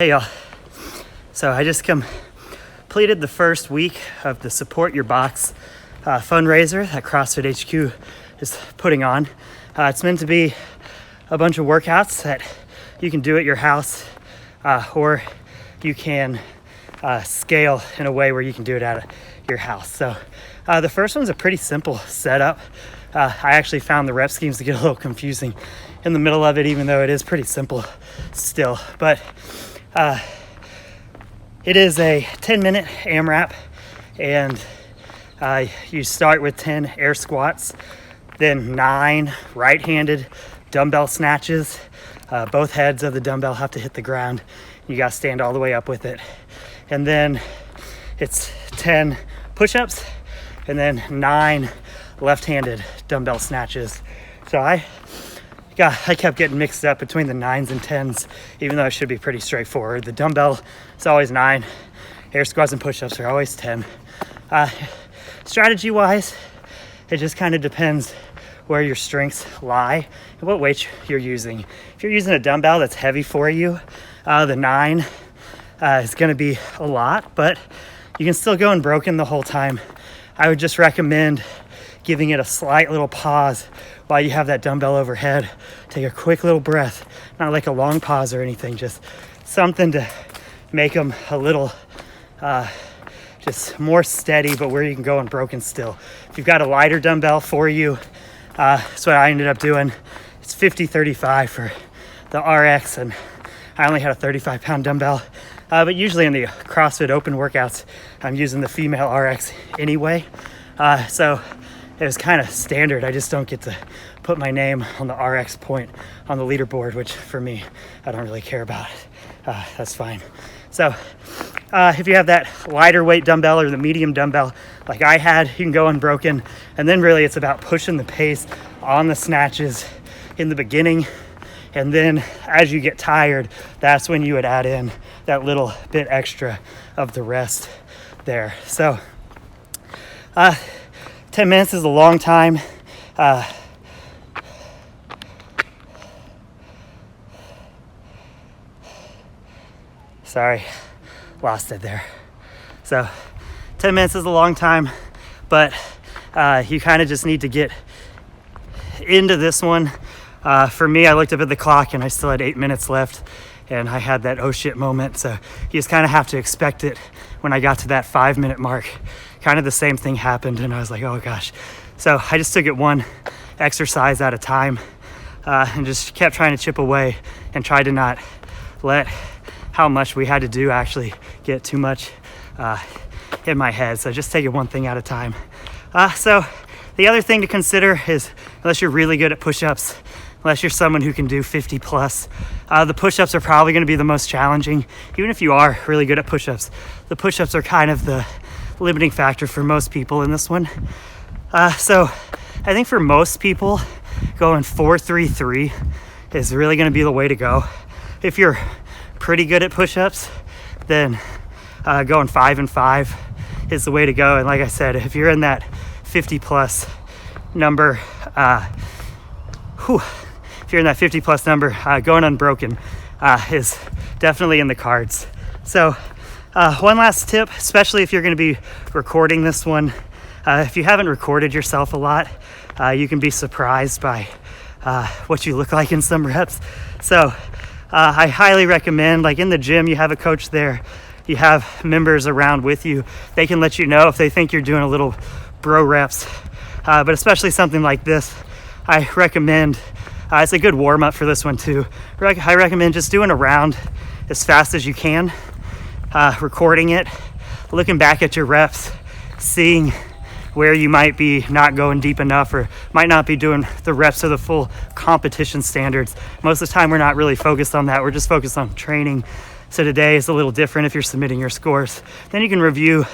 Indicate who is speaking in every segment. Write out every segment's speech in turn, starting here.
Speaker 1: Hey y'all, so I just completed the first week of the Support Your Box fundraiser that CrossFit HQ is putting on. It's meant to be a bunch of workouts that you can do at your house or you can scale in a way where you can do it at your house. So the first one's a pretty simple setup. I actually found the rep schemes to get a little confusing in the middle of it, even though it is pretty simple still. But it is a 10-minute AMRAP, and you start with 10 air squats, then 9 right-handed dumbbell snatches. Both heads of the dumbbell have to hit the ground. You got to stand all the way up with it. And then it's 10 push-ups, and then 9 left-handed dumbbell snatches. So I kept getting mixed up between the 9s and 10s, even though it should be pretty straightforward. The dumbbell is always 9. Air squats and push-ups are always 10. Strategy-wise, it just kind of depends where your strengths lie and what weight you're using. If you're using a dumbbell that's heavy for you, the 9 is going to be a lot, but you can still go unbroken the whole time. I would just recommend giving it a slight little pause while you have that dumbbell overhead. Take a quick little breath, not like a long pause or anything, just something to make them a little just more steady, but where you can go unbroken still. If you've got a lighter dumbbell for you, that's what I ended up doing. It's 50-35 for the RX, and I only had a 35-pound dumbbell. But usually in the CrossFit open workouts, I'm using the female RX anyway. So it was kind of standard. I just don't get to put my name on the RX point on the leaderboard, which for me, I don't really care about it. That's fine. So if you have that lighter weight dumbbell or the medium dumbbell like I had, you can go unbroken. And then really it's about pushing the pace on the snatches in the beginning. And then as you get tired, that's when you would add in that little bit extra of the rest there. So 10 minutes is a long time. Sorry, lost it there. So 10 minutes is a long time, but you kind of just need to get into this one. For me, I looked up at the clock and I still had 8 minutes left, and I had that oh shit moment. So you just kind of have to expect it. When I got to that 5-minute mark, kind of the same thing happened, and I was like, oh gosh. So I just took it one exercise at a time and just kept trying to chip away and tried to not let how much we had to do actually get too much in my head. So just take it one thing at a time. So the other thing to consider is, unless you're really good at push-ups, unless you're someone who can do 50 plus, the push-ups are probably going to be the most challenging. Even if you are really good at push-ups, the push-ups are kind of the limiting factor for most people in this one. So I think for most people, going 4-3-3 is really going to be the way to go. If you're pretty good at push-ups, then going 5 and 5 is the way to go. And like I said, if you're in that 50 plus number, if you're in that 50 plus number, going unbroken is definitely in the cards. So one last tip, especially if you're going to be recording this one, if you haven't recorded yourself a lot, you can be surprised by what you look like in some reps. So I highly recommend, like in the gym, you have a coach there, you have members around with you. They can let you know if they think you're doing a little bro reps. But especially something like this, I recommend, it's a good warm up for this one too. I recommend just doing a round as fast as you can, recording it, looking back at your reps, seeing where you might be not going deep enough or might not be doing the reps to the full competition standards. Most of the time we're not really focused on that. We're just focused on training. So today is a little different if you're submitting your scores. Then you can review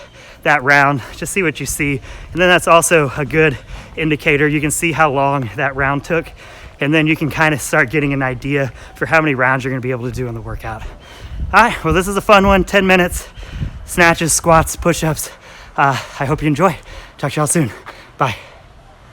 Speaker 1: that round, just see what you see. And then that's also a good indicator. You can see how long that round took. And then you can kind of start getting an idea for how many rounds you're going to be able to do in the workout. All right, well, this is a fun one. 10 minutes, snatches, squats, push-ups. I hope you enjoy. Talk to y'all soon. Bye.